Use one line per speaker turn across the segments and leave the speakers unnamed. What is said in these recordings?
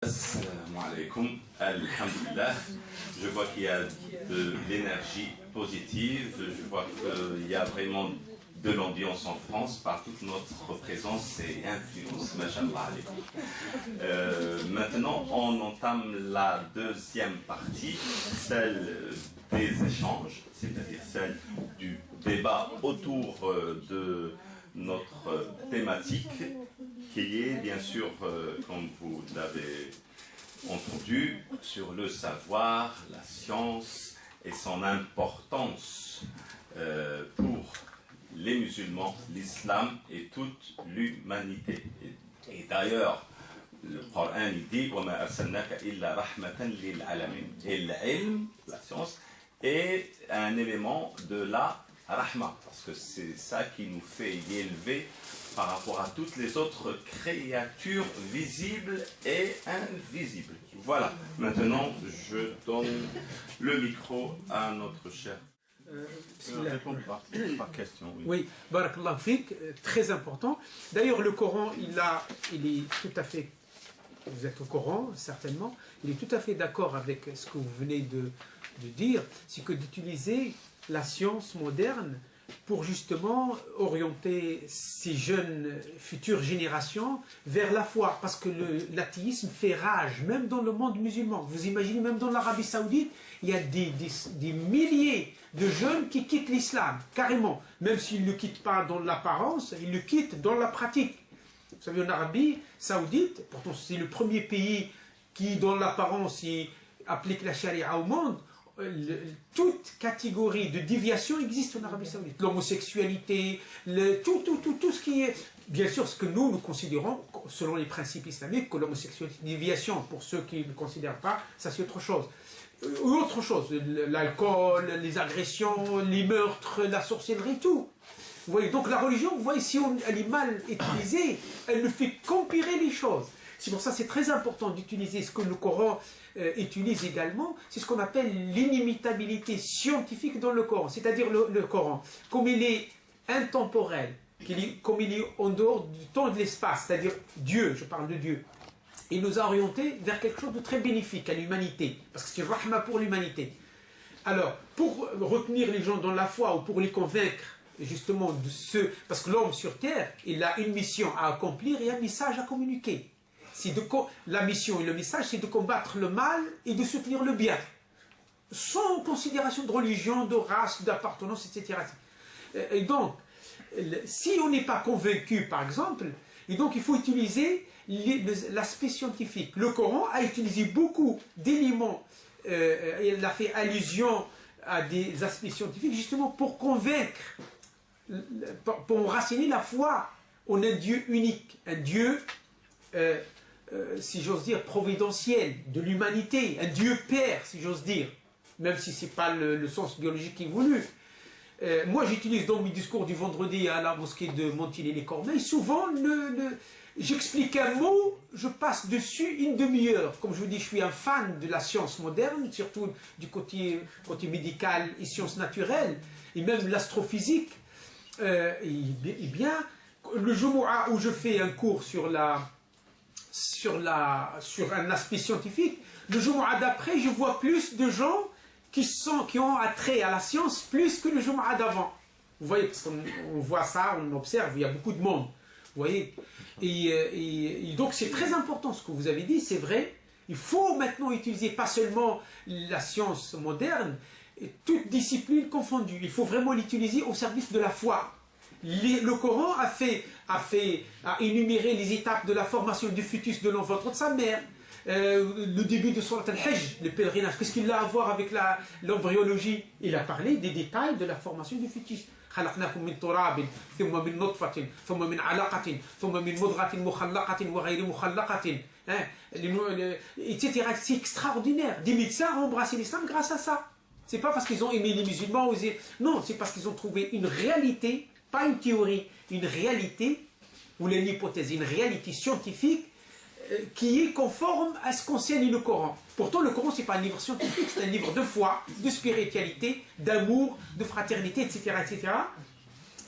Assalamu alaikum, alhamdulillah. Je vois qu'il y a de l'énergie positive, je vois qu'il y a vraiment de l'ambiance en France par toute notre présence et influence, mashallah alaikum. Maintenant, on entame la deuxième partie, celle des échanges, c'est-à-dire celle du débat autour de notre thématique, qui est bien sûr, comme vous l'avez entendu, sur le savoir, la science et son importance pour les musulmans, l'islam et toute l'humanité. Et d'ailleurs, le Coran il dit وَمَا أَرْسَلْنَاكَ إِلَّا رَحْمَةً لِلْعَالَمِينَ. Et l'ilm, la science, est un élément de la rahma, parce que c'est ça qui nous fait y élever par rapport à toutes les autres créatures visibles et invisibles. Voilà, maintenant je donne le micro à notre cher. Répondre par question.
Oui, barakallahu fik, très important. D'ailleurs, le Coran, il est tout à fait, vous êtes au Coran, certainement, il est tout à fait d'accord avec ce que vous venez de dire, c'est que d'utiliser la science moderne pour justement orienter ces jeunes futures générations vers la foi, parce que l'athéisme fait rage, même dans le monde musulman. Vous imaginez, même dans l'Arabie Saoudite, il y a des milliers de jeunes qui quittent l'islam, carrément. Même s'ils ne le quittent pas dans l'apparence, ils le quittent dans la pratique. Vous savez, en Arabie Saoudite, pourtant c'est le premier pays qui, dans l'apparence, applique la charia au monde, toute catégorie de déviation existe en Arabie Saoudite. L'homosexualité, tout ce qui est... Bien sûr, ce que nous considérons, selon les principes islamiques, que l'homosexualité, déviation, pour ceux qui ne considèrent pas, ça c'est autre chose. Autre chose, l'alcool, les agressions, les meurtres, la sorcellerie, tout. Vous voyez, donc la religion, vous voyez, si elle est mal utilisée, elle ne fait qu'empirer les choses. C'est pour ça que c'est très important d'utiliser ce que le Coran utilise également, c'est ce qu'on appelle l'inimitabilité scientifique dans le Coran. C'est-à-dire le Coran, comme il est intemporel, comme il est en dehors du temps et de l'espace, c'est-à-dire Dieu, je parle de Dieu, il nous a orientés vers quelque chose de très bénéfique à l'humanité, parce que c'est rahma pour l'humanité. Alors, pour retenir les gens dans la foi ou pour les convaincre, justement, parce que l'homme sur terre, il a une mission à accomplir et un message à communiquer. La mission et le message, c'est de combattre le mal et de soutenir le bien, sans considération de religion, de race, d'appartenance, etc. Et donc, si on n'est pas convaincu, par exemple, et donc il faut utiliser l'aspect scientifique. Le Coran a utilisé beaucoup d'éléments, il a fait allusion à des aspects scientifiques, justement pour convaincre, pour enraciner la foi en un Dieu unique, un Dieu... si j'ose dire, providentiel, de l'humanité, un Dieu Père, si j'ose dire, même si ce n'est pas le sens biologique qui est voulu. Moi, j'utilise dans mes discours du vendredi à la mosquée de Montigny-les-Cormeilles, souvent, j'explique un mot, je passe dessus une demi-heure. Comme je vous dis, je suis un fan de la science moderne, surtout du côté médical et sciences naturelles, et même l'astrophysique. Et bien, le Jumu'ah où je fais un cours sur un aspect scientifique, le Jumu'ah d'après, je vois plus de gens qui ont attrait à la science plus que le Jumu'ah d'avant. Vous voyez, parce qu'on voit ça, on observe, il y a beaucoup de monde. Vous voyez, et donc c'est très important ce que vous avez dit, c'est vrai. Il faut maintenant utiliser pas seulement la science moderne, toute discipline confondue. Il faut vraiment l'utiliser au service de la foi. Le Coran a énuméré les étapes de la formation du fœtus de l'enfant de sa mère. Le début de Surat al-Hajj, le pèlerinage, qu'est-ce qu'il a à voir avec l'embryologie? Il a parlé des détails de la formation du fœtus. خلقناكم من تراب ثم من نطفة ثم من علقة ثم من مضغة مخلقة وغير مخلقة, etc. C'est extraordinaire. Des médecins ont embrassé l'islam grâce à ça. C'est pas parce qu'ils ont aimé les musulmans, non, c'est parce qu'ils ont trouvé une réalité, pas une théorie, une réalité, ou une hypothèse, une réalité scientifique qui est conforme à ce qu'enseigne le Coran. Pourtant, le Coran, ce n'est pas un livre scientifique, c'est un livre de foi, de spiritualité, d'amour, de fraternité, etc., etc.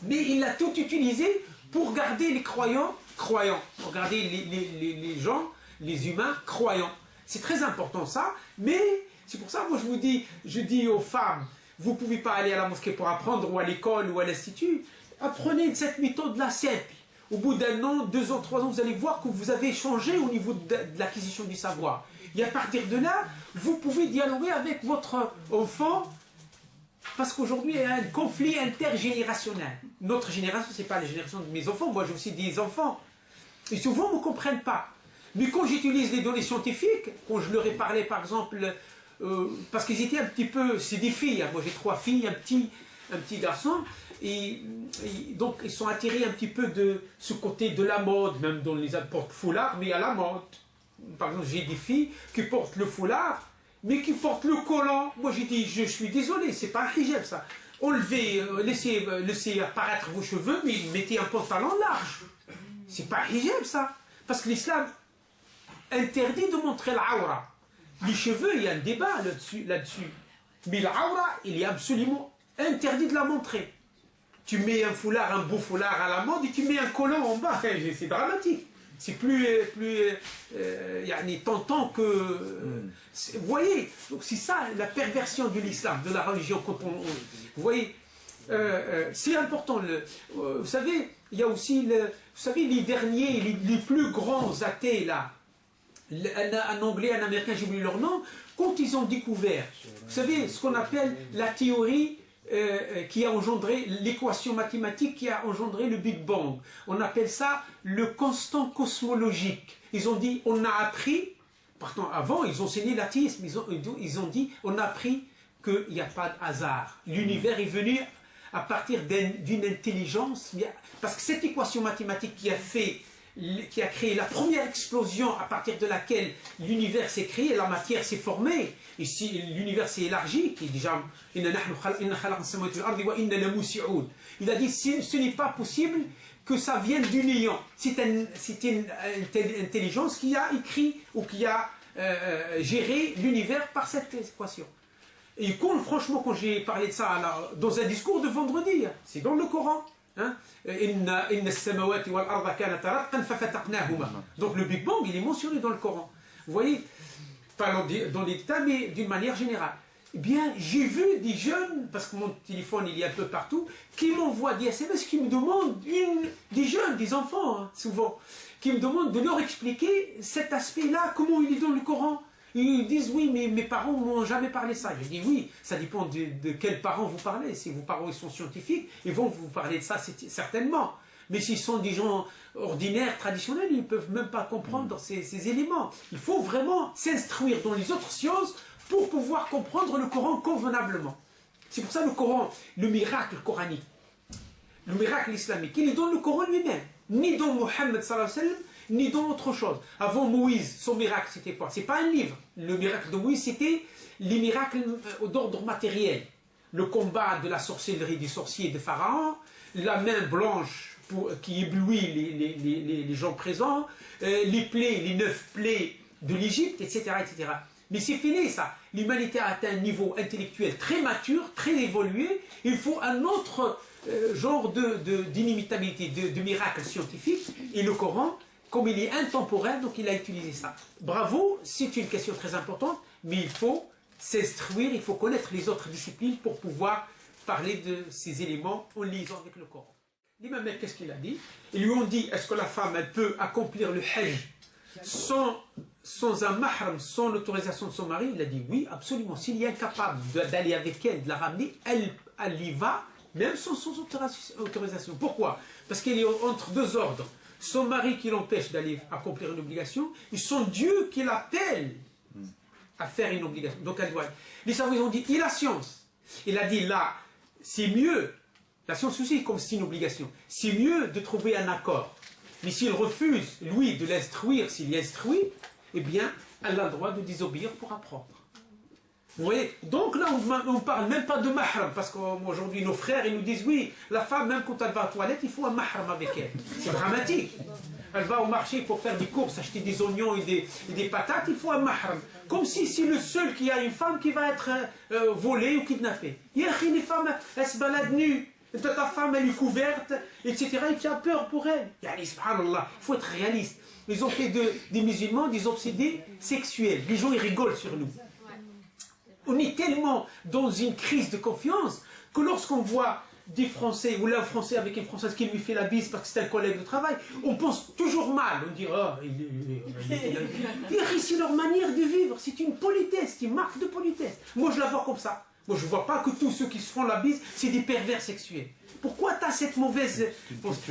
Mais il a tout utilisé pour garder les croyants, pour garder les gens les humains croyants. C'est très important ça, mais c'est pour ça moi je dis aux femmes, vous ne pouvez pas aller à la mosquée pour apprendre, ou à l'école, ou à l'institut, apprenez cette méthode-là simple. Au bout d'un an, 2 ans, 3 ans, vous allez voir que vous avez changé au niveau de l'acquisition du savoir. Et à partir de là, vous pouvez dialoguer avec votre enfant, parce qu'aujourd'hui, il y a un conflit intergénérationnel. Notre génération, ce n'est pas la génération de mes enfants, moi j'ai aussi des enfants. Et souvent, ils ne me comprennent pas. Mais quand j'utilise les données scientifiques, quand je leur ai parlé par exemple, parce qu'ils étaient un petit peu, c'est des filles, hein, moi j'ai 3 filles, un petit garçon, et donc ils sont attirés un petit peu de ce côté de la mode, même dans les porte-foulards, mais à la mode. Par exemple, j'ai des filles qui portent le foulard, mais qui portent le collant. Moi j'ai dit, je suis désolé, c'est pas un hijab ça. Enlevez, laissez apparaître vos cheveux, mais mettez un pantalon large. C'est pas un hijab ça. Parce que l'islam interdit de montrer l'aura. Les cheveux, il y a un débat là-dessus. Mais l'aura, il est absolument interdit de la montrer. Tu mets un foulard, un beau foulard à la mode et tu mets un collant en bas. C'est dramatique. C'est plus tentant que... Vous voyez, donc c'est ça la perversion de l'islam, de la religion. Vous voyez, c'est important. Vous savez, il y a aussi, vous savez, les derniers, les plus grands athées là, un Anglais, un Américain, j'ai oublié leur nom, quand ils ont découvert, vous savez, ce qu'on appelle la théorie qui a engendré l'équation mathématique qui a engendré le Big Bang. On appelle ça le constant cosmologique. Ils ont dit, on a appris, pourtant avant ils enseignaient l'athéisme, ils ont dit, on a appris qu'il n'y a pas de hasard. L'univers est venu à partir d'une intelligence, parce que cette équation mathématique qui a créé la première explosion à partir de laquelle l'univers s'est créé, la matière s'est formée, et si l'univers s'est élargi, qui est déjà, il a dit, ce n'est pas possible que ça vienne du néant. C'est une intelligence qui a écrit ou qui a géré l'univers par cette équation. Et franchement, quand j'ai parlé de ça dans un discours de vendredi, c'est dans le Coran. Donc le Big Bang, il est mentionné dans le Coran. Vous voyez, pas dans les détails, mais d'une manière générale. Eh bien, j'ai vu des jeunes, parce que mon téléphone il est un peu partout, qui m'envoient des SMS, qui me demandent, des jeunes, des enfants, hein, souvent, qui me demandent de leur expliquer cet aspect-là, comment il est dans le Coran. Ils disent oui, mais mes parents ne m'ont jamais parlé ça. Je dis oui, ça dépend de quels parents vous parlez. Si vos parents ils sont scientifiques, ils vont vous parler de ça certainement. Mais s'ils sont des gens ordinaires, traditionnels, ils ne peuvent même pas comprendre ces éléments. Il faut vraiment s'instruire dans les autres sciences pour pouvoir comprendre le Coran convenablement. C'est pour ça le Coran, le miracle coranique, le miracle islamique, il est dans le Coran lui-même, ni dans Mohammed sallallahu alayhi wa sallam, ni dans autre chose. Avant Moïse, son miracle, c'était quoi? C'est pas un livre. Le miracle de Moïse, c'était les miracles d'ordre matériel. Le combat de la sorcellerie des sorciers de Pharaon, la main blanche qui éblouit les gens présents, les plaies, les 9 plaies de l'Égypte, etc., etc. Mais c'est fini ça. L'humanité a atteint un niveau intellectuel très mature, très évolué. Il faut un autre genre d'inimitabilité, de miracle scientifique. Et le Coran, comme il est intemporel, donc il a utilisé ça. Bravo, c'est une question très importante, mais il faut s'instruire, il faut connaître les autres disciplines pour pouvoir parler de ces éléments en liaison avec le Coran. L'imam, qu'est-ce qu'il a dit? Ils lui ont dit, est-ce que la femme, elle peut accomplir le hajj sans un mahram, sans l'autorisation de son mari? Il a dit oui, absolument. S'il est incapable d'aller avec elle, de la ramener, elle y va, même sans autorisation. Pourquoi? Parce qu'elle est entre 2 ordres. Son mari qui l'empêche d'aller accomplir une obligation, et son Dieu qui l'appelle à faire une obligation. Donc elle doit. Les savants ont dit, et la science? Il a dit là, c'est mieux, la science aussi comme c'est une obligation, c'est mieux de trouver un accord. Mais s'il refuse, lui, de l'instruire, s'il instruit, eh bien, elle a le droit de désobéir pour apprendre. Vous voyez? Donc là, on ne parle même pas de mahram, parce qu'aujourd'hui, nos frères, ils nous disent, oui, la femme, même quand elle va aux toilettes, il faut un mahram avec elle. C'est dramatique. Elle va au marché pour faire des courses, acheter des oignons et des patates, il faut un mahram. Comme si c'est le seul qui a une femme qui va être volée ou kidnappée. Les femmes, elles se baladent nues. Ta femme, elle est couverte, etc. Et tu as peur pour elle. Subhanallah, il faut être réaliste. Ils ont fait des musulmans des obsédés sexuels. Les gens, ils rigolent sur nous. On est tellement dans une crise de confiance que lorsqu'on voit des Français, ou là un Français avec une Française qui lui fait la bise parce que c'est un collègue de travail, on pense toujours mal. On dit, oh, c'est leur manière de vivre, c'est une politesse, c'est une marque de politesse. Moi, je la vois comme ça. Moi, je ne vois pas que tous ceux qui se font la bise, c'est des pervers sexuels. Pourquoi tu as cette mauvaise...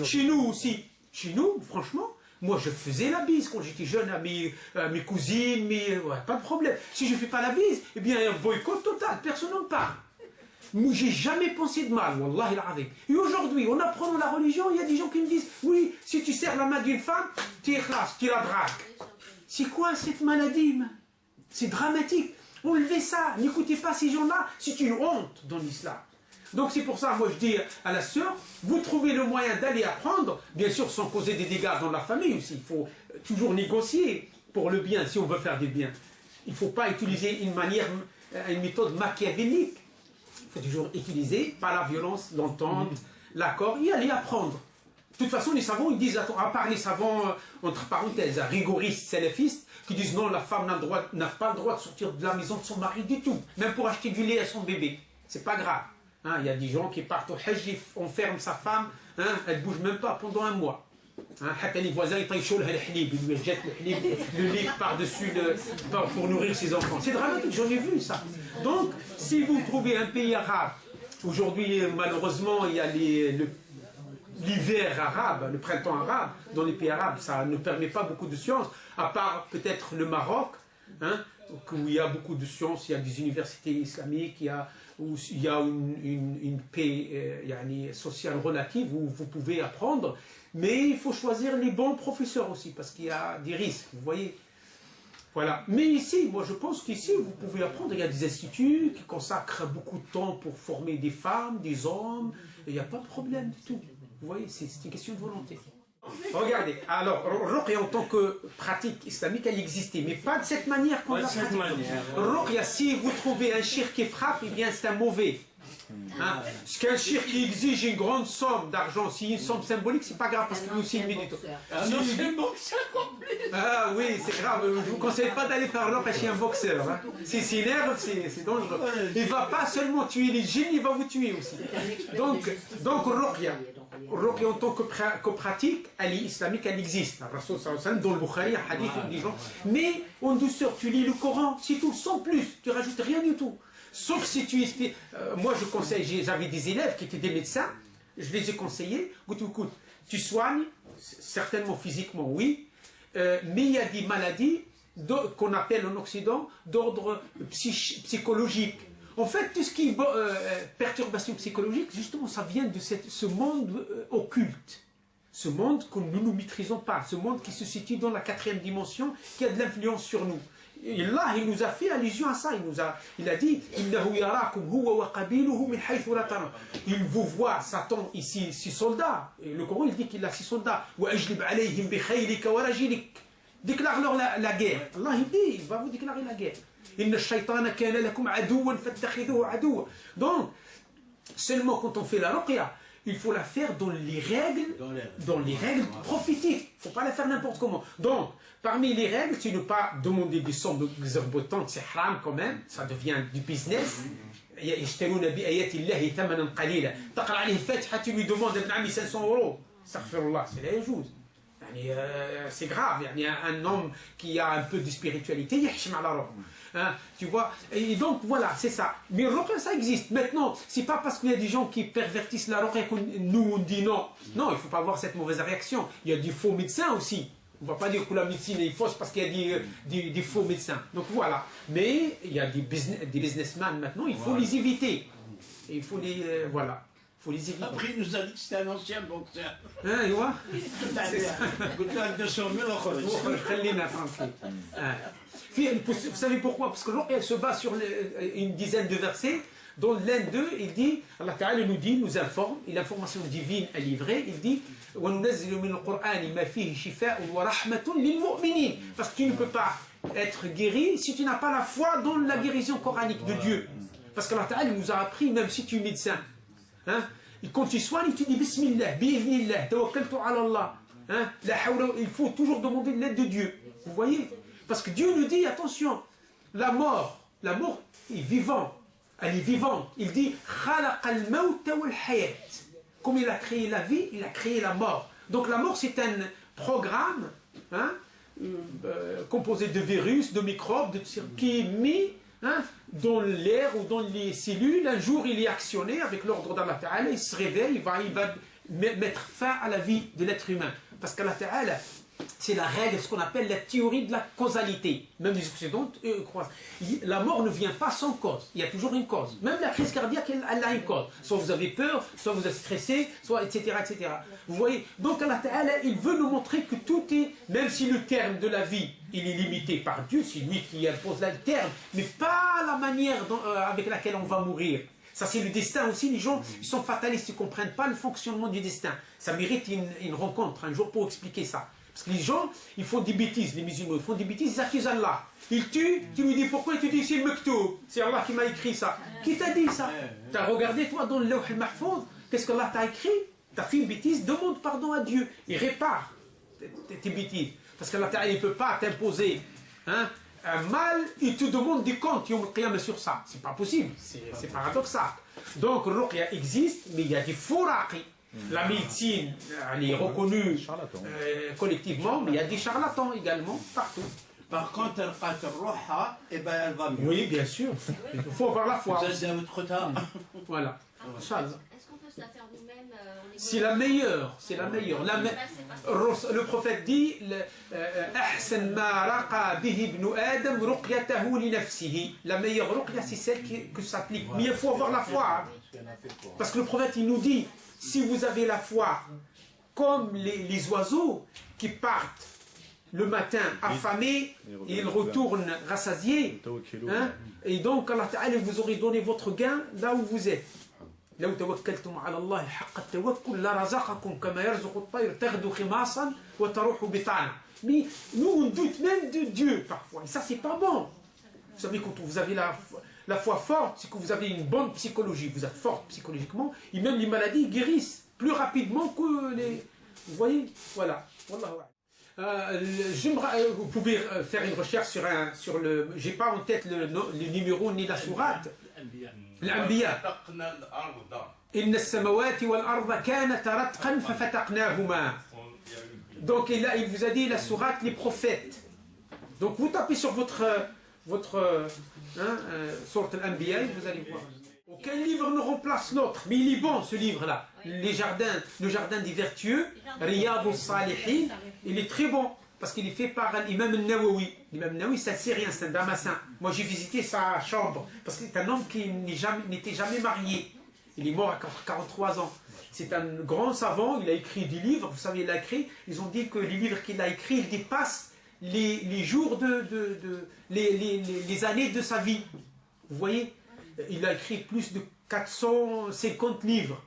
Chez nous aussi, chez nous, franchement, moi, je faisais la bise quand j'étais jeune à mes cousines, mais ouais, pas de problème. Si je ne fais pas la bise, eh bien, un boycott total, personne n'en parle. Moi, j'ai jamais pensé de mal, wallahi al-azim. Et aujourd'hui, en apprenant la religion, il y a des gens qui me disent, oui, si tu serres la main d'une femme, tu es classe, tu la dragues. C'est quoi cette maladie? C'est dramatique. Enlevez ça, n'écoutez pas ces gens-là, c'est une honte dans l'islam. Donc c'est pour ça, moi je dis à la sœur, vous trouvez le moyen d'aller apprendre, bien sûr sans causer des dégâts dans la famille aussi. Il faut toujours négocier pour le bien, si on veut faire du bien. Il ne faut pas utiliser une méthode machiavélique. Il faut toujours utiliser, par la violence, l'entente, l'accord, et aller apprendre. De toute façon, les savants, ils disent, à part les savants, entre parenthèses, rigoristes, salafistes, qui disent non, la femme n'a pas le droit de sortir de la maison de son mari du tout, même pour acheter du lait à son bébé. C'est pas grave. Hein, il y a des gens qui partent au Hajj, on ferme sa femme, hein, elle ne bouge même pas pendant un mois. Hein, les voisins, ils lui jettent le lait par-dessus pour nourrir ses enfants. C'est dramatique, j'en ai vu ça. Donc, si vous trouvez un pays arabe, aujourd'hui, malheureusement, il y a l'hiver arabe, le printemps arabe, dans les pays arabes, ça ne permet pas beaucoup de sciences, à part peut-être le Maroc, hein, où il y a beaucoup de sciences, il y a des universités islamiques, où il y a une paix sociale relative où vous pouvez apprendre, mais il faut choisir les bons professeurs aussi, parce qu'il y a des risques, vous voyez. Voilà. Mais ici, moi je pense qu'ici, vous pouvez apprendre, il y a des instituts qui consacrent beaucoup de temps pour former des femmes, des hommes, et il n'y a pas de problème du tout. Vous voyez, c'est une question de volonté. Regardez, alors, Ruqya en tant que pratique islamique, elle existait, mais pas de cette manière qu'on l'a pratiquée. Ruqya, si vous trouvez un shirk qui frappe, eh bien c'est un mauvais. Hein? Parce qu'un shirk qui exige une grande somme d'argent, si une somme symbolique, c'est pas grave parce que nous aussi il médite. Ah oui, c'est grave. Je vous conseille pas d'aller faire Ruqya chez un boxeur. Hein? Si c'est nerve, c'est dangereux. Il va pas seulement tuer les djinns, il va vous tuer aussi. Donc Ruqya en tant que pratique, elle est islamique, elle existe. Rasul sallallahu alayhi wa sallam, dans le Bukhari, un hadith, on dit genre, mais en douceur, tu lis le Coran, c'est tout, sans plus, tu rajoutes rien du tout. Sauf si tu es... moi, je conseille, j'avais des élèves qui étaient des médecins, je les ai conseillés, écoute, tu soignes, certainement physiquement, oui, mais il y a des maladies qu'on appelle en Occident d'ordre psychologique. En fait, tout ce qui est perturbation psychologique, justement, ça vient de ce monde occulte. Ce monde que nous ne maîtrisons pas, ce monde qui se situe dans la 4e dimension, qui a de l'influence sur nous. Et là, il nous a fait allusion à ça. Il a dit il vous voit, Satan, ici, 6 soldats. Et le Coran, il dit qu'il a 6 soldats. Déclare-leur la guerre. Allah, il va vous déclarer la guerre. Donc, seulement quand on fait la ruqya, il faut la faire dans les règles prophétiques. Il ne faut pas la faire n'importe comment. Donc, parmi les règles, c'est ne pas demander des sommes exorbitantes, c'est haram quand même, ça devient du business. يشترون بآيات الله ثمنا قليلا تقرأ عليه الفاتحة tu lui demandes 500 €. Astaghfirullah, c'est la chose. C'est grave, il y a un homme qui a un peu de spiritualité, tu vois, et donc voilà, c'est ça. Mais ruqya, ça existe. Maintenant, c'est pas parce qu'il y a des gens qui pervertissent la ruqya que nous on dit non. Non, il ne faut pas avoir cette mauvaise réaction. Il y a des faux médecins aussi. On ne va pas dire que la médecine est fausse parce qu'il y a des faux médecins. Donc voilà. Mais il y a des businessmen maintenant, il faut les éviter. Et il faut les... voilà. Il faut les éviter.
Après, il nous a dit que c'était un ancien boxeur.
Hein, tu vois? C'est ça. Vous savez pourquoi? Parce que elle se base sur une dizaine de versets, dont l'un d'eux, il dit, Allah Ta'ala nous dit, nous informe, et l'information divine est livrée, il dit parce que tu ne peux pas être guéri si tu n'as pas la foi dans la guérison coranique de Dieu. Parce qu'Allah Ta'ala nous a appris, même si tu es médecin, hein, et quand tu soignes, tu dis Bismillah, bi'idhnillah, tawakkaltu ala Allah. Hein? Il faut toujours demander l'aide de Dieu. Vous voyez? Parce que Dieu nous dit, attention, la mort est vivant. Elle est vivante. Il dit, comme il a créé la vie, il a créé la mort. Donc la mort, c'est un programme, hein, composé de virus, de microbes, qui est mis, hein, dans l'air ou dans les cellules. Un jour, il est actionné avec l'ordre d'Allah Ta'ala, il se réveille, il va mettre fin à la vie de l'être humain. Parce qu'Allah Ta'ala, c'est la règle, ce qu'on appelle la théorie de la causalité. Même les Occidentaux croient. La mort ne vient pas sans cause. Il y a toujours une cause. Même la crise cardiaque, elle a une cause. Soit vous avez peur, soit vous êtes stressé, soit etc. etc. Vous voyez? Donc Allah Ta'ala, il veut nous montrer que tout est, même si le terme de la vie, il est limité par Dieu, c'est lui qui impose le terme, mais pas la manière avec laquelle on va mourir. Ça, c'est le destin aussi. Les gens, ils sont fatalistes, ils ne comprennent pas le fonctionnement du destin. Ça mérite une rencontre un jour pour expliquer ça. Parce que les gens, ils font des bêtises, les musulmans, ils font des bêtises, ils accusent Allah. Ils tuent, tu lui dis pourquoi, il te dit c'est le Mektoub, c'est Allah qui m'a écrit ça. Qui t'a dit ça? Tu as regardé toi dans le Lawh al-Mahfouz, qu'est-ce que Allah t'a écrit? Tu as fait une bêtise, demande pardon à Dieu, il répare tes bêtises. Parce qu'Allah il ne peut pas t'imposer, hein, un mal, il te demande des comptes, sur ça. C'est pas possible, c'est paradoxal. Donc le ruqya existe, mais il y a des faux raqis. La médecine, elle est reconnue collectivement, mais il y a des charlatans également, partout.
Par contre, elle va mieux.
Oui, bien sûr. Il faut avoir la foi.
Ça, c'est à votre temps.
Voilà.
Est-ce qu'on peut se la faire nous-mêmes?
C'est la meilleure. C'est la meilleure. Le prophète dit la meilleure ruqya, c'est celle que s'applique. Mais il faut avoir la foi. Parce que le prophète, il nous dit, si vous avez la foi, comme les oiseaux qui partent le matin affamés, et ils retournent rassasiés, hein, et donc Allah Ta'ala vous aurez donné votre gain là où vous êtes. لو توكلتم على الله حق التوكل لرزقكم كما يرزق الطير تغدو خماصا وتروح بطانا. Mais nous on doute même de Dieu parfois, et ça c'est pas bon. Vous savez, quand vous avez la foi forte, c'est que vous avez une bonne psychologie, vous êtes forte psychologiquement, et même les maladies guérissent plus rapidement que les... Vous voyez? Voilà. Vous pouvez faire une recherche sur le... J'ai pas en tête le numéro ni la sourate. الأنبياء إن السماوات والأرض كانتا رتقا ففتقناهما. Donc là, il vous a dit la sourate, les prophètes. Donc vous tapez sur votre sourate al-Anbiya, vous allez voir. Aucun livre ne remplace l'autre, mais il est bon ce livre-là. Le jardin des vertueux, Riyad al-Salihin, il est très bon. Parce qu'il est fait par l'imam al-Nawawi. L'imam al-Nawawi, c'est un Syrien, c'est un Damascène. Moi, j'ai visité sa chambre, parce que c'est un homme qui n'était jamais marié. Il est mort à 43 ans. C'est un grand savant, il a écrit des livres, vous savez, il a écrit, ils ont dit que les livres qu'il a écrits, ils dépassent les jours les années de sa vie. Vous voyez? Il a écrit plus de 450 livres.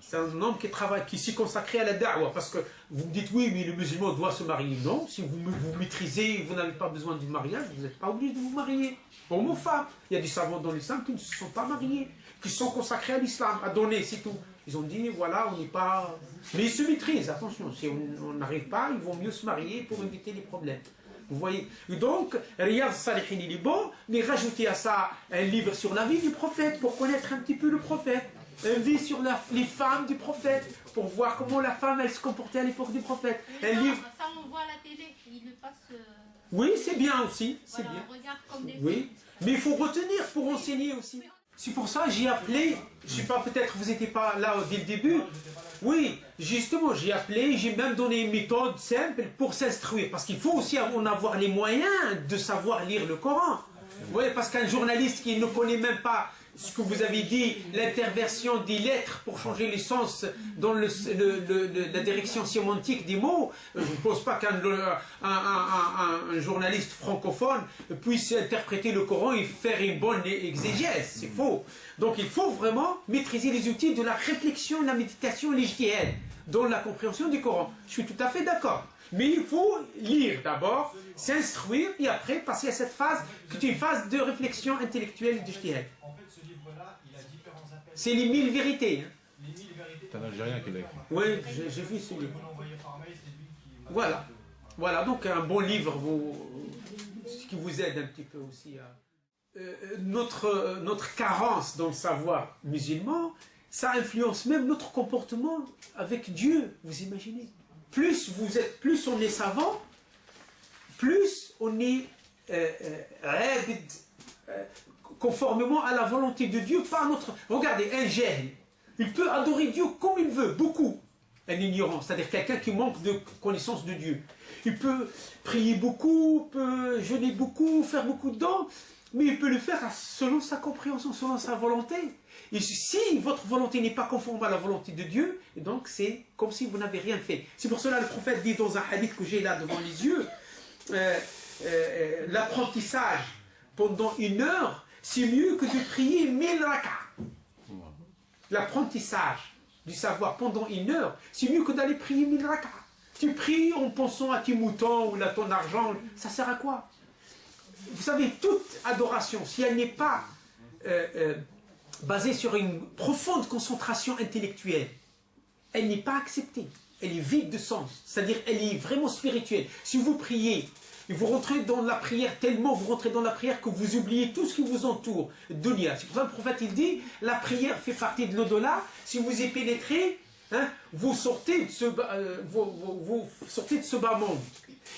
C'est un homme qui s'est consacré à la da'wah. Parce que vous me dites, oui, mais le musulman doit se marier. Non, si vous maîtrisez, vous n'avez pas besoin du mariage, vous n'êtes pas obligé de vous marier. Homme ou femme. Il y a des savants dans l'islam qui ne se sont pas mariés, qui sont consacrés à l'islam, à donner, c'est tout. Ils ont dit, voilà, on n'est pas... Mais ils se maîtrisent, attention, si on n'arrive pas, ils vont mieux se marier pour éviter les problèmes. Vous voyez? Donc, Riyad al-Salihin, il est bon, mais rajoutez à ça un livre sur la vie du prophète, pour connaître un petit peu le prophète. Un livre sur les femmes du prophète, pour voir comment la femme, elle se comportait à l'époque du prophète.
Un livre... Ça, on voit à la télé, il le passe...
Oui, c'est bien aussi, c'est
voilà,
bien.
On regarde comme des
oui, mais il faut retenir pour enseigner aussi. C'est pour ça que j'ai appelé, je ne sais pas, peut-être vous n'étiez pas là dès le début. Oui, justement, j'ai appelé, j'ai même donné une méthode simple pour s'instruire. Parce qu'il faut aussi en avoir les moyens de savoir lire le Coran. Vous voyez, parce qu'un journaliste qui ne connaît même pas ce que vous avez dit, l'interversion des lettres pour changer les sens dans la direction sémantique des mots, je ne pense pas qu'un journaliste francophone puisse interpréter le Coran et faire une bonne exégèse, c'est faux. Donc il faut vraiment maîtriser les outils de la réflexion, la méditation, l'ijtihad dans la compréhension du Coran. Je suis tout à fait d'accord. Mais il faut lire d'abord, s'instruire et après passer à cette phase qui est une phase de réflexion intellectuelle et d'ijtihad. C'est les 1000 vérités. Hein.
C'est un Algérien qui l'a écrit.
Oui, j'ai vu ce livre. Voilà. Voilà, donc un bon livre qui vous aide un petit peu aussi à... notre carence dans le savoir musulman, ça influence même notre comportement avec Dieu, vous imaginez. Plus on est savant, plus on est conformément à la volonté de Dieu par notre... Regardez, un jahl, il peut adorer Dieu comme il veut, beaucoup. Un ignorant, c'est-à-dire quelqu'un qui manque de connaissance de Dieu. Il peut prier beaucoup, peut jeûner beaucoup, faire beaucoup de dons, mais il peut le faire selon sa compréhension, selon sa volonté. Et si votre volonté n'est pas conforme à la volonté de Dieu, donc c'est comme si vous n'avez rien fait. C'est pour cela que le prophète dit dans un hadith que j'ai là devant les yeux, l'apprentissage pendant 1 heure, c'est mieux que de prier 1000 rak'ah. L'apprentissage du savoir pendant 1 heure, c'est mieux que d'aller prier 1000 rak'ah. Tu pries en pensant à tes moutons ou à ton argent, ça sert à quoi? Vous savez, toute adoration, si elle n'est pas basée sur une profonde concentration intellectuelle, elle n'est pas acceptée. Elle est vide de sens, c'est-à-dire elle est vraiment spirituelle. Si vous priez, et vous rentrez dans la prière tellement, vous rentrez dans la prière que vous oubliez tout ce qui vous entoure, dunya. C'est pour ça que le prophète il dit, la prière fait partie de l'au-delà. Si vous y pénétrez, hein, vous sortez de ce bas monde.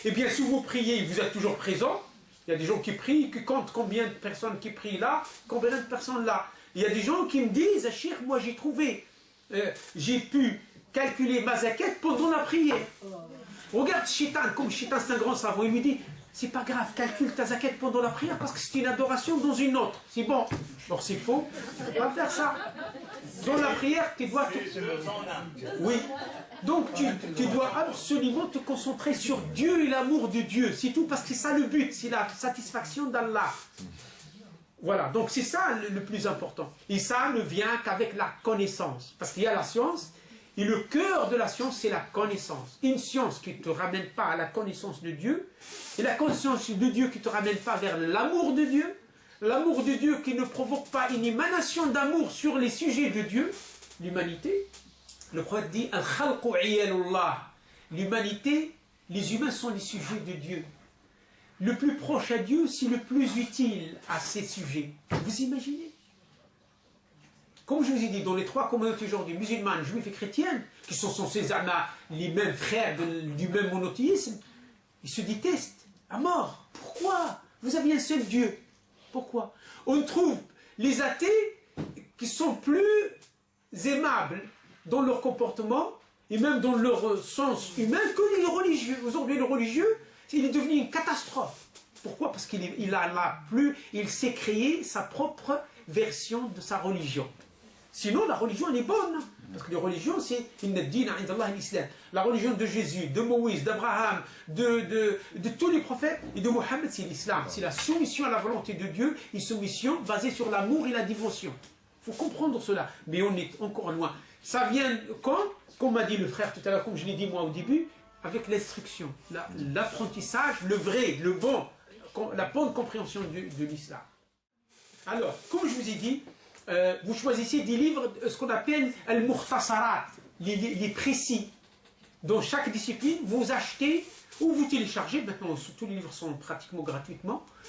Et bien si vous priez, vous êtes toujours présent. Il y a des gens qui prient, qui comptent combien de personnes qui prient là, combien de personnes là. Il y a des gens qui me disent, Achir, moi j'ai trouvé, j'ai pu calculer ma zakat pendant la prière. Regarde Shaitan, comme Shaitan c'est un grand savant, il me dit, c'est pas grave, calcule ta zakat pendant la prière parce que c'est une adoration dans une autre. C'est bon. Alors c'est faux, tu ne peux pas faire ça. Dans la prière, tu dois... Oui. Donc tu dois absolument te concentrer sur Dieu et l'amour de Dieu. C'est tout parce que c'est ça le but, c'est la satisfaction d'Allah. Voilà, donc c'est ça le plus important. Et ça ne vient qu'avec la connaissance. Parce qu'il y a la science, et le cœur de la science, c'est la connaissance. Une science qui ne te ramène pas à la connaissance de Dieu, et la connaissance de Dieu qui ne te ramène pas vers l'amour de Dieu, l'amour de Dieu qui ne provoque pas une émanation d'amour sur les sujets de Dieu, l'humanité. Le prophète dit, l'humanité, les humains sont les sujets de Dieu. Le plus proche à Dieu, c'est le plus utile à ces sujets. Vous imaginez? Comme je vous ai dit, dans les 3 communautés aujourd'hui, musulmanes, juifs et chrétiennes, qui sont censés être les mêmes frères du même monothéisme, ils se détestent à mort. Pourquoi? Vous avez un seul Dieu. Pourquoi? On trouve les athées qui sont plus aimables dans leur comportement et même dans leur sens humain que les religieux. Aujourd'hui, le religieux, il est devenu une catastrophe. Pourquoi? Parce qu'il il s'est créé sa propre version de sa religion. Sinon, la religion, elle est bonne. Parce que la religion, c'est la religion de Jésus, de Moïse, d'Abraham, de tous les prophètes et de Mohammed, c'est l'islam. C'est la soumission à la volonté de Dieu, une soumission basée sur l'amour et la dévotion. Il faut comprendre cela. Mais on est encore loin. Ça vient quand? Comme m'a dit le frère tout à l'heure, comme je l'ai dit moi au début, avec l'instruction, l'apprentissage, le vrai, le bon, la bonne compréhension de l'islam. Alors, comme je vous ai dit, vous choisissez des livres, ce qu'on appelle al-mukhtasarat, les précis. Dans chaque discipline, vous achetez ou vous téléchargez, maintenant tous les livres sont pratiquement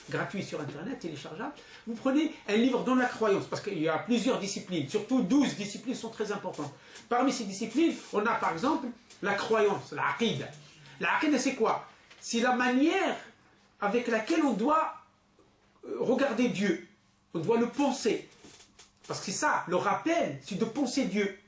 gratuits sur Internet, téléchargeables. Vous prenez un livre dans la croyance, parce qu'il y a plusieurs disciplines, surtout 12 disciplines sont très importantes. Parmi ces disciplines, on a par exemple la croyance, la aqida. La aqida, c'est quoi? C'est la manière avec laquelle on doit regarder Dieu, on doit le penser. Parce que c'est ça, le rappel, c'est de penser Dieu.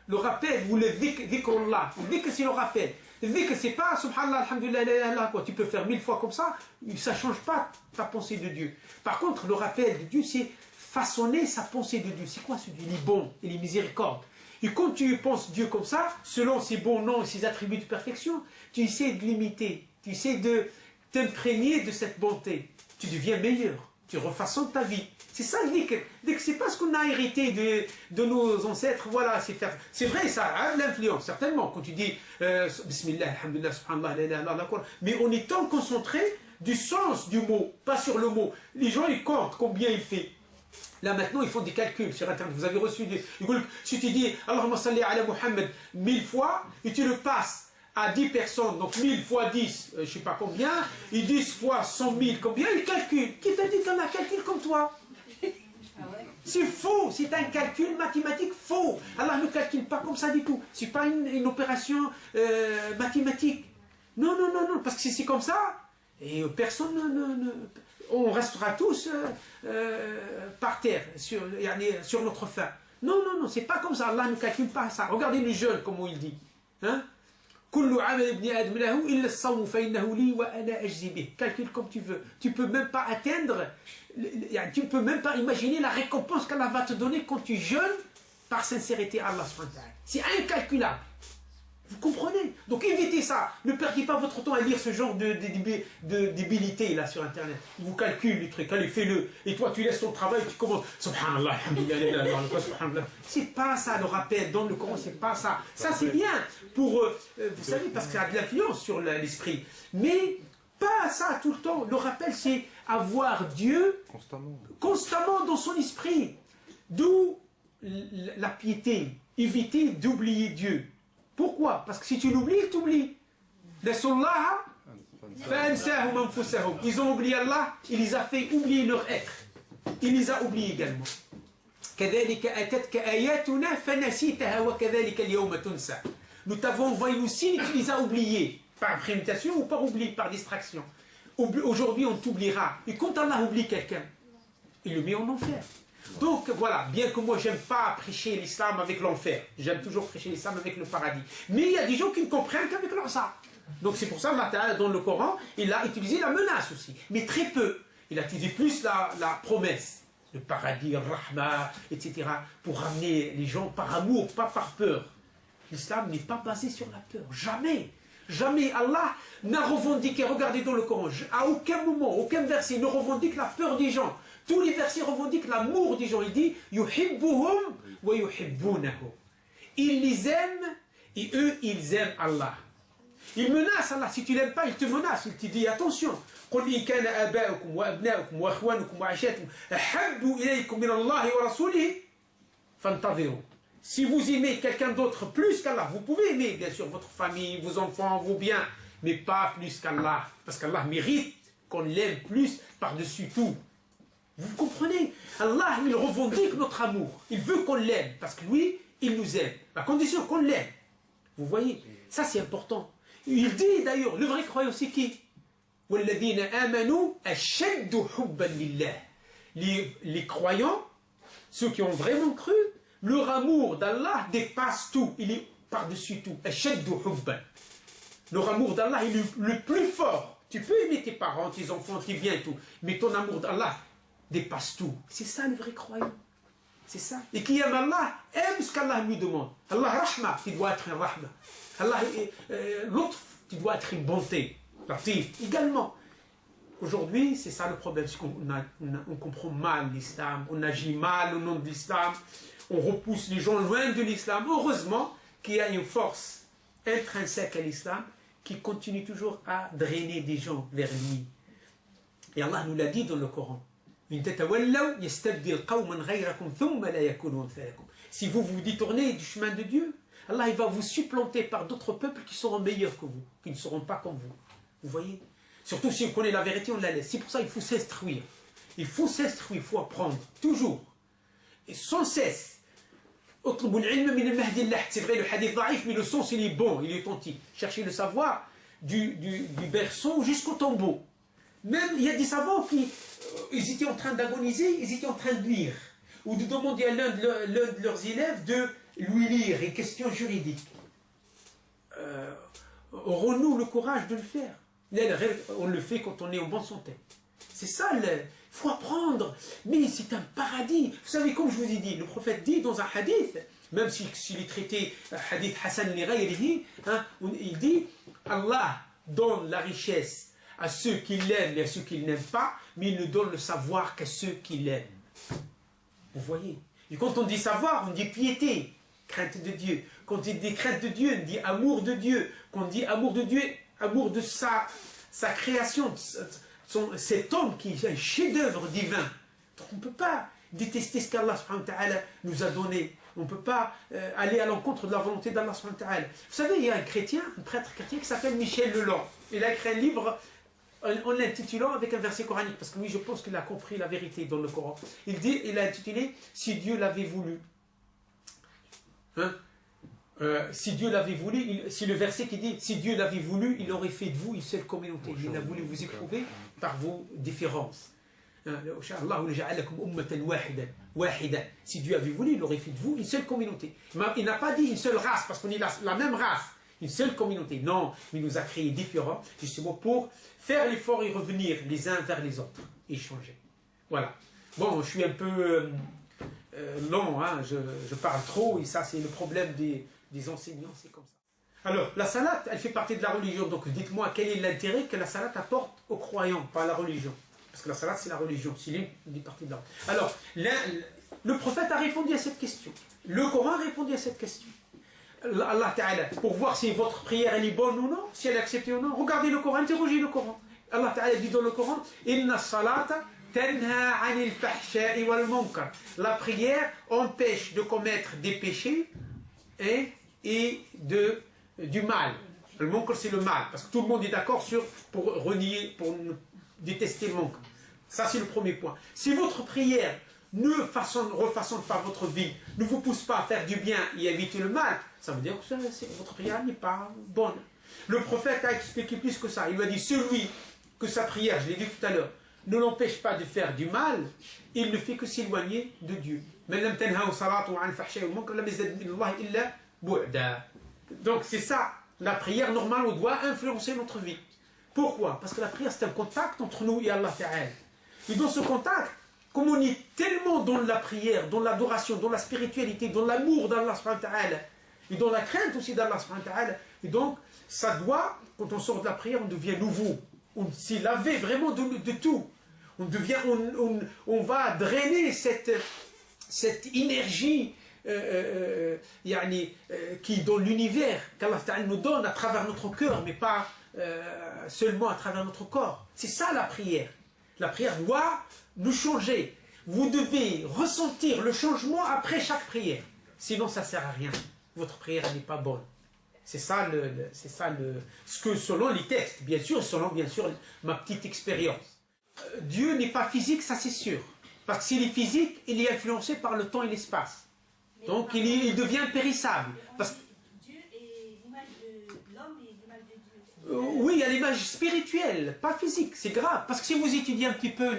Le rappel, ou le dhikrullah. Le dhikr, c'est le rappel. Le dhikr, c'est pas subhanallah, alhamdulillah, quoi. Tu peux faire 1000 fois comme ça, ça ne change pas ta pensée de Dieu. Par contre, le rappel de Dieu, c'est façonner sa pensée de Dieu. C'est quoi ce Dieu? Il est bon, il est miséricorde. Et quand tu penses Dieu comme ça, selon ses bons noms et ses attributs de perfection, tu essaies de l'imiter, tu essaies de t'imprégner de cette bonté. Tu deviens meilleur, tu refaçonnes ta vie. C'est ça le dhikr. C'est pas ce qu'on a hérité de nos ancêtres. Voilà, c'est vrai, ça a de l'influence, certainement. Quand tu dis Bismillah, Alhamdulillah, Subhanallah, la ilaha illallah, mais on est tant concentré du sens du mot, pas sur le mot. Les gens, ils comptent combien il fait. Là maintenant, ils font des calculs sur Internet. Vous avez reçu si tu dis Allahumma salli ala Muhammad 1000 fois et tu le passes à 10 personnes, donc 1000 fois 10, je ne sais pas combien, et 10 fois 100 000, combien il calcule. Qui t'a dit qu'on a calcul comme toi? C'est faux, c'est un calcul mathématique faux. Allah ne calcule pas comme ça du tout. Ce n'est pas une opération mathématique. Non, non, non, non, parce que si c'est comme ça, et personne on restera tous par terre, sur notre faim. Non, non, non, c'est pas comme ça. Allah ne calcule pas ça. Regardez les jeunes, comment il dit. Hein? Calcule comme tu veux. Tu peux même pas atteindre, tu peux même pas imaginer la récompense qu'Allah va te donner quand tu jeûnes par sincérité à Allah. C'est incalculable. Vous comprenez? Donc évitez ça. Ne perdez pas votre temps à lire ce genre de débilité là sur Internet. Vous calculez les trucs, allez fais-le. Et toi tu laisses ton travail, tu commences. Subhanallah, alhamdulillah. C'est pas ça le rappel dans le Coran, c'est pas ça. Ça c'est bien pour, vous savez, parce que ça a de l'influence sur l'esprit. Mais pas ça tout le temps. Le rappel c'est avoir Dieu constamment dans son esprit. D'où la piété. Éviter d'oublier Dieu. Pourquoi? Parce que si tu l'oublies, tu oublies. Ils ont oublié Allah, il les a fait oublier leur être. Il les a oubliés également. Nous t'avons envoyé aussi, tu les as oubliés. Par préméditation ou par oubli, par distraction. Aujourd'hui, on t'oubliera. Et quand Allah oublie quelqu'un, il le met en enfer. Donc voilà, bien que moi j'aime pas prêcher l'islam avec l'enfer, j'aime toujours prêcher l'islam avec le paradis. Mais il y a des gens qui ne comprennent qu'avec leur ça. Donc c'est pour ça que dans le Coran, il a utilisé la menace aussi, mais très peu. Il a utilisé plus la promesse, le paradis, le rahma, etc. pour ramener les gens par amour, pas par peur. L'islam n'est pas basé sur la peur, jamais. Jamais Allah n'a revendiqué, regardez dans le Coran, à aucun moment, aucun verset ne revendique la peur des gens. Tous les versets revendiquent l'amour des gens. Il dit yuhibbuhum wa yuhibbunahu. Il les aime et eux, ils aiment Allah. Il menace Allah. Si tu l'aimes pas, il te menace. Il te dit attention. قل إن كان آباؤكم وأبناؤكم وأخوانكم وعشيرتكم أحب إليكم من الله ورسوله فانتظروا. Si vous aimez quelqu'un d'autre plus qu'Allah, vous pouvez aimer bien sûr votre famille, vos enfants, vos biens, mais pas plus qu'Allah. Parce qu'Allah mérite qu'on l'aime plus par-dessus tout. Vous comprenez? Allah, il revendique notre amour. Il veut qu'on l'aime, parce que lui, il nous aime. La condition qu'on l'aime. Vous voyez? Ça, c'est important. Il dit d'ailleurs, le vrai croyant, c'est qui? Les croyants, ceux qui ont vraiment cru, leur amour d'Allah dépasse tout. Il est par-dessus tout. Leur amour d'Allah est le plus fort. Tu peux aimer tes parents, tes enfants, tes biens et tout. Mais ton amour d'Allah dépasse tout. C'est ça le vrai croyant. C'est ça. Et qui aime Allah, aime ce qu'Allah lui demande. Allah rahma, tu dois être un rahma. Allah, l'autre, tu dois être une bonté. Latif, également. Aujourd'hui, c'est ça le problème. C'est qu'on comprend mal l'islam. On agit mal au nom de l'islam. On repousse les gens loin de l'islam. Heureusement qu'il y a une force intrinsèque à l'islam qui continue toujours à drainer des gens vers lui. Et Allah nous l'a dit dans le Coran. Si vous vous détournez du chemin de Dieu, Allah il va vous supplanter par d'autres peuples qui seront meilleurs que vous, qui ne seront pas comme vous. Vous voyez? Surtout si on connaît la vérité, on la laisse. C'est pour ça qu'il faut s'instruire. Il faut s'instruire, il faut apprendre, toujours. Et sans cesse. C'est vrai, le hadith daïf, mais le sens il est bon, il est authentique. Cherchez le savoir du berceau jusqu'au tombeau. Même, il y a des savants qui ils étaient en train d'agoniser, ils étaient en train de lire. Ou de demander à l'un de leurs élèves de lui lire une question juridique. Aurons-nous le courage de le faire? On le fait quand on est en bonne santé. C'est ça, il faut apprendre. Mais c'est un paradis. Vous savez, comme je vous ai dit, le prophète dit dans un hadith, même s'il est traité hadith Hassan li-ghayrihi, il dit Allah donne la richesse à ceux qui l'aiment et à ceux qui ne l'aiment pas, mais il ne donne le savoir qu'à ceux qui l'aiment. Vous voyez? Et quand on dit savoir, on dit piété, crainte de Dieu. Quand on dit crainte de Dieu, on dit amour de Dieu. Quand on dit amour de Dieu, amour de sa création, cet homme qui est un chef-d'œuvre divin. Donc on ne peut pas détester ce qu'Allah nous a donné. On ne peut pas aller à l'encontre de la volonté d'Allah subhanahu wa ta'ala. Vous savez, il y a un chrétien, un prêtre chrétien qui s'appelle Michel Leland. Il a écrit un livre en l'intitulant avec un verset coranique, parce que lui, je pense qu'il a compris la vérité dans le Coran. Il a intitulé « Si Dieu l'avait voulu ». Hein? Si Dieu l'avait voulu, si le verset qui dit « Si Dieu l'avait voulu, il aurait fait de vous une seule communauté. Il a voulu vous éprouver par vos différences. » Si Dieu avait voulu, il aurait fait de vous une seule communauté. Il n'a pas dit une seule race, parce qu'on est la même race. Une seule communauté. Non, il nous a créés différents, justement pour faire l'effort et revenir les uns vers les autres. Échanger. Voilà. Bon, je suis un peu long, hein, je parle trop, et ça c'est le problème des enseignants, c'est comme ça. Alors, la salate, elle fait partie de la religion, donc dites-moi quel est l'intérêt que la salate apporte aux croyants, pas à la religion. Parce que la salate c'est la religion, c'est l'une des parties de la religion. Alors, le prophète a répondu à cette question. Le Coran a répondu à cette question. Allah Ta'ala, pour voir si votre prière elle est bonne ou non, si elle est acceptée ou non, regardez le Coran, interrogez le Coran. Allah Ta'ala dit dans le Coran, Inna salata tanha anil fahsha'i wal munkar. La prière empêche de commettre des péchés et du mal. Le munkar c'est le mal, parce que tout le monde est d'accord pour renier, pour détester le munkar. Ça c'est le premier point. Si votre prière ne refaçonne pas votre vie, ne vous pousse pas à faire du bien et à éviter le mal, ça veut dire que votre prière n'est pas bonne. Le prophète a expliqué plus que ça. Il lui a dit, celui que sa prière, je l'ai dit tout à l'heure, ne l'empêche pas de faire du mal, il ne fait que s'éloigner de Dieu. Donc c'est ça, la prière normalement doit influencer notre vie. Pourquoi? Parce que la prière c'est un contact entre nous et Allah Ta'ala. Et dans ce contact, comme on est tellement dans la prière, dans l'adoration, dans la spiritualité, dans l'amour d'Allah subhanahu wa ta'ala, et dans la crainte aussi d'Allah subhanahu wa ta'ala, et donc ça doit, quand on sort de la prière, on devient nouveau. On s'est lavé vraiment de tout. On va drainer cette énergie qui est dans l'univers, qu'Allah ta'ala nous donne à travers notre cœur, mais pas seulement à travers notre corps. C'est ça la prière. La prière doit nous changer. Vous devez ressentir le changement après chaque prière. Sinon, ça ne sert à rien. Votre prière n'est pas bonne. C'est ça, ce que selon les textes, bien sûr, selon ma petite expérience. Dieu n'est pas physique, ça c'est sûr. Parce que s'il est physique, il est influencé par le temps et l'espace. Donc il devient périssable. Parce que
Dieu est l'image de l'homme et l'image de Dieu.
oui, il y a l'image spirituelle, pas physique, c'est grave. Parce que si vous étudiez un petit peu,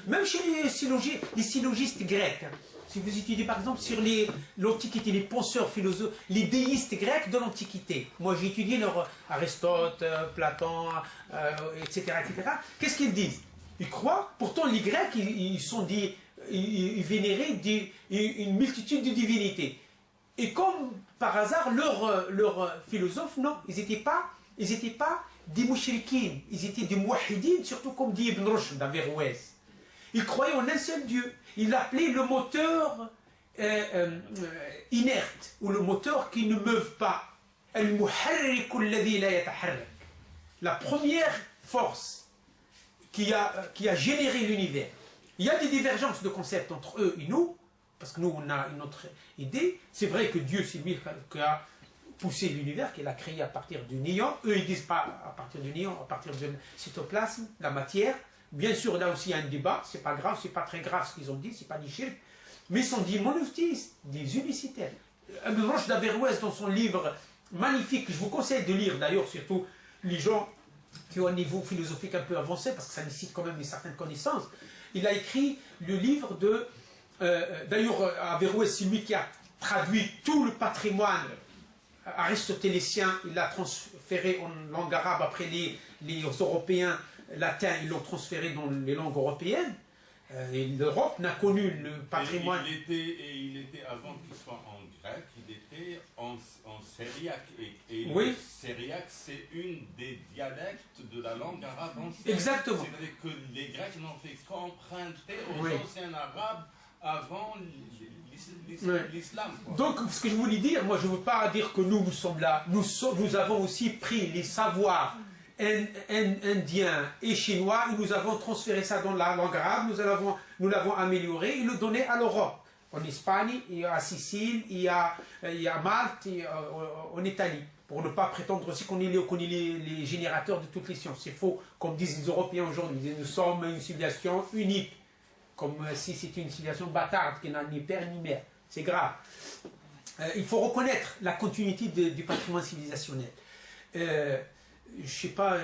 même chez les syllogistes grecs, hein, si vous étudiez par exemple sur l'Antiquité, les penseurs philosophes, les déistes grecs de l'Antiquité, moi j'ai étudié Aristote, Platon, etc. Qu'est-ce qu'ils disent? Ils croient, pourtant les Grecs, ils vénéraient une multitude de divinités. Et comme par hasard, leurs philosophes, non, ils n'étaient pas des mouchriquines, ils étaient des mouahidines, surtout comme dit Ibn Rushd d'Averroès. Ils croyaient en un seul Dieu. Ils l'appelaient le moteur inerte, ou le moteur qui ne meuve pas. La première force qui a généré l'univers. Il y a des divergences de concepts entre eux et nous, parce que nous on a une autre idée. C'est vrai que Dieu c'est lui qui a poussé l'univers, qui l'a créé à partir du néant. Eux ils disent pas à partir du néant, à partir du cytoplasme, la matière. Bien sûr là aussi il y a un débat, c'est pas grave, c'est pas très grave ce qu'ils ont dit, c'est pas des shirk, mais ils sont des monothéistes, des unicitaires. Ibn Rushd d'Averroès dans son livre magnifique, que je vous conseille de lire d'ailleurs, surtout les gens qui ont un niveau philosophique un peu avancé, parce que ça nécessite quand même une certaine connaissance. Il a écrit le livre de... d'ailleurs, Averroès, c'est lui qui a traduit tout le patrimoine aristotélien, il l'a transféré en langue arabe, après les Européens latins, ils l'ont transféré dans les langues européennes. Et l'Europe n'a connu le patrimoine...
Il était avant qu'il soit en grec, il était en syriaque. Et
oui.
Le syriaque, c'est une des dialectes de la langue arabe ancienne.
Exactement.
C'est-à-dire que les Grecs n'ont fait qu'emprunter aux
oui.
anciens arabes avant l'islam.
Donc, ce que je voulais dire, moi je ne veux pas dire que nous sommes là, nous avons aussi pris les savoirs indiens et chinois et nous avons transféré ça dans la langue arabe, nous l'avons amélioré et le donné à l'Europe. En Espagne, il y a à Sicile, il y a Malte, en Italie. Pour ne pas prétendre aussi qu'on est les générateurs de toutes les sciences. C'est faux, comme disent les Européens aujourd'hui. Nous sommes une civilisation unique. Comme si c'était une civilisation bâtarde qui n'a ni père ni mère. C'est grave. Il faut reconnaître la continuité du patrimoine civilisationnel. Je ne sais pas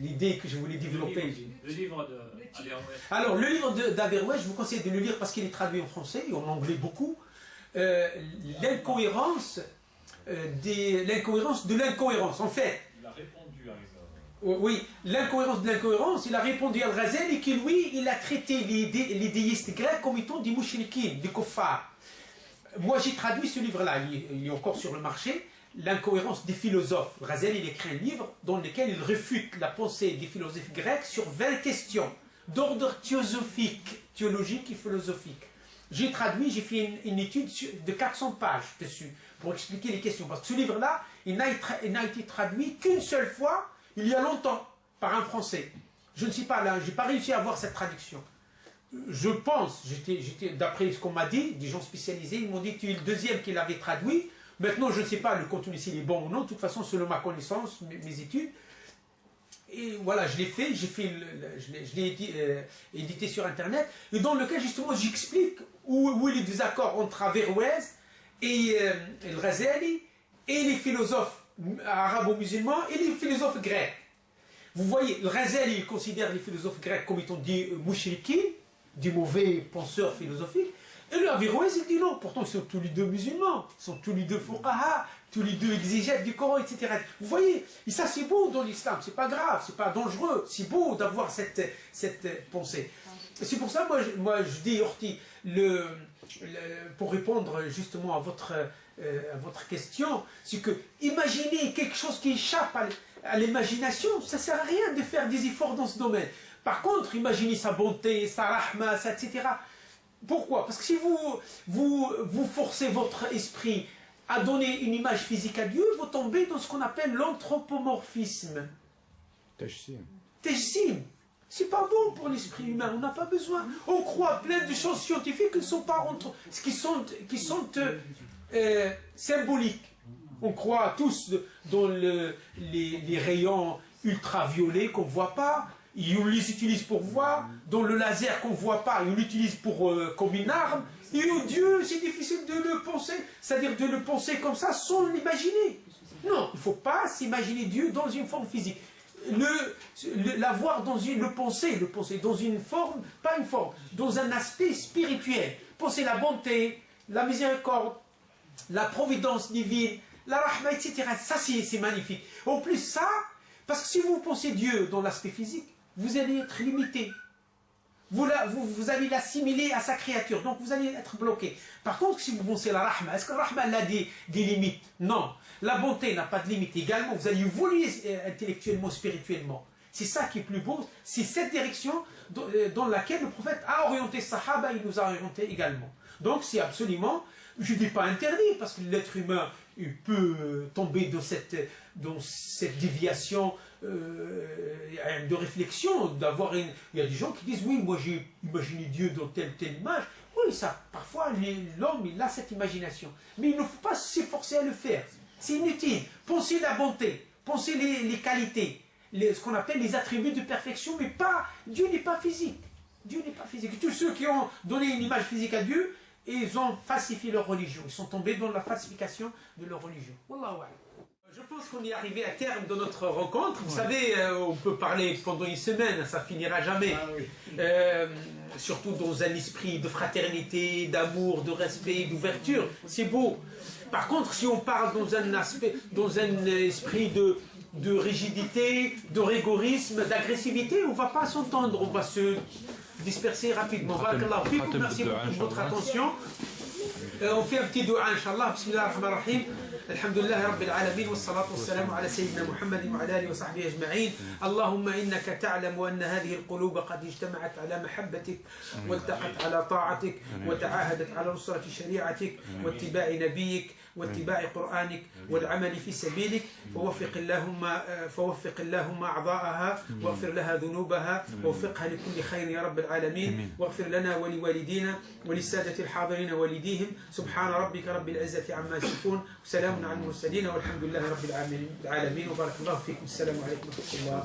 l'idée que je voulais développer.
Le livre de Averroès.
Alors, le livre d'Averroès, je vous conseille de le lire parce qu'il est traduit en français et en anglais beaucoup. L'incohérence de l'incohérence. En fait,
Il a répondu à
oui, l'incohérence de l'incohérence, il a répondu à Al-Ghazali qui, lui, il a traité les déistes grecs comme étant des mouchriquines, des kuffars. Moi, j'ai traduit ce livre-là, il est encore sur le marché, L'incohérence des philosophes. Ghazali, il écrit un livre dans lequel il réfute la pensée des philosophes grecs sur 20 questions d'ordre théologique et philosophique. J'ai traduit, j'ai fait une étude de 400 pages dessus pour expliquer les questions. Parce que ce livre-là, il n'a été traduit qu'une seule fois, il y a longtemps, par un Français. Je ne sais pas là, je n'ai pas réussi à avoir cette traduction. Je pense, d'après ce qu'on m'a dit, des gens spécialisés, ils m'ont dit que tu es le deuxième qui l'avait traduit. Maintenant, je ne sais pas le contenu s'il est bon ou non. De toute façon, selon ma connaissance, mes études. Et voilà, je l'ai fait, je l'ai édité sur Internet, et dans lequel justement j'explique où est le désaccord entre Averroès et le Ghazali et les philosophes arabo-musulmans et les philosophes grecs. Vous voyez, le Ghazali il considère les philosophes grecs comme étant des mouchriquins, des mauvais penseurs philosophiques, et le Averroès il dit non, pourtant ils sont tous les deux musulmans, ils sont tous les deux fuqaha, tous les deux exégètes du Coran, etc. Vous voyez, et ça c'est beau dans l'islam, c'est pas grave, c'est pas dangereux, c'est beau d'avoir cette pensée. C'est pour ça, moi je dis, Horty, pour répondre justement à votre question, c'est que imaginez quelque chose qui échappe à l'imagination, ça ne sert à rien de faire des efforts dans ce domaine. Par contre, imaginez sa bonté, sa rahma, etc. Pourquoi? Parce que si vous forcez votre esprit à donner une image physique à Dieu, vous tombez dans ce qu'on appelle l'anthropomorphisme. Tajsim. C'est pas bon pour l'esprit humain, on n'a pas besoin. On croit plein de choses scientifiques qui sont symboliques. On croit tous dans les rayons ultraviolets qu'on ne voit pas. Ils les utilisent pour voir. Dans le laser qu'on ne voit pas, ils l'utilisent comme une arme. Et au Dieu, c'est difficile de le penser. C'est-à-dire de le penser comme ça sans l'imaginer. Non, il ne faut pas s'imaginer Dieu dans une forme physique. L'avoir dans le penser dans une forme, pas une forme, dans un aspect spirituel. Penser la bonté, la miséricorde, la providence divine, la rahma, etc. Ça, c'est magnifique. En plus, ça, parce que si vous pensez Dieu dans l'aspect physique, vous allez être limité. Vous allez l'assimiler à sa créature, donc vous allez être bloqué. Par contre, si vous pensez la rahma, est-ce que la rahma a des limites? Non. La bonté n'a pas de limite. Également, vous allez évoluer intellectuellement, spirituellement. C'est ça qui est plus beau. C'est cette direction dans laquelle le prophète a orienté Sahaba, il nous a orienté également. Donc c'est absolument, je ne dis pas interdit, parce que l'être humain il peut tomber dans cette déviation de réflexion, il y a des gens qui disent oui, moi j'ai imaginé Dieu dans telle image. Oui, ça, parfois l'homme il a cette imagination, mais il ne faut pas s'efforcer à le faire. C'est inutile. Pensez la bonté, pensez les qualités, ce qu'on appelle les attributs de perfection, mais pas, Dieu n'est pas physique. Dieu n'est pas physique. Tous ceux qui ont donné une image physique à Dieu, ils ont falsifié leur religion. Ils sont tombés dans la falsification de leur religion. Wallahu a'lam. Je pense qu'on est arrivé à terme de notre rencontre. Vous savez, on peut parler pendant une semaine, ça finira jamais. Ah oui. Surtout dans un esprit de fraternité, d'amour, de respect, d'ouverture. C'est beau. Par contre, si on parle dans un esprit de rigidité, de rigorisme, d'agressivité, on ne va pas s'entendre, on va se disperser rapidement. Merci beaucoup de votre attention. On fait un petit doua, Inch'Allah. Bismillahirrahmanirrahim. الحمد لله رب العالمين والصلاة والسلام على سيدنا محمد وعلى آله وصحبه أجمعين. اللهم إنك تعلم أن هذه القلوب قد اجتمعت على محبتك والتقت على طاعتك وتعاهدت على نصرة شريعتك واتباع نبيك واتباع قرآنك والعمل في سبيلك. فوفق اللهم أعضاءها واغفر لها ذنوبها ووفقها لكل خير يا رب العالمين، واغفر لنا ولوالدينا وللسادة الحاضرين والديهم. سبحان ربك رب العزة عما يصفون وسلام على المرسلين والحمد لله رب العالمين. وبارك الله فيكم. السلام عليكم ورحمة الله.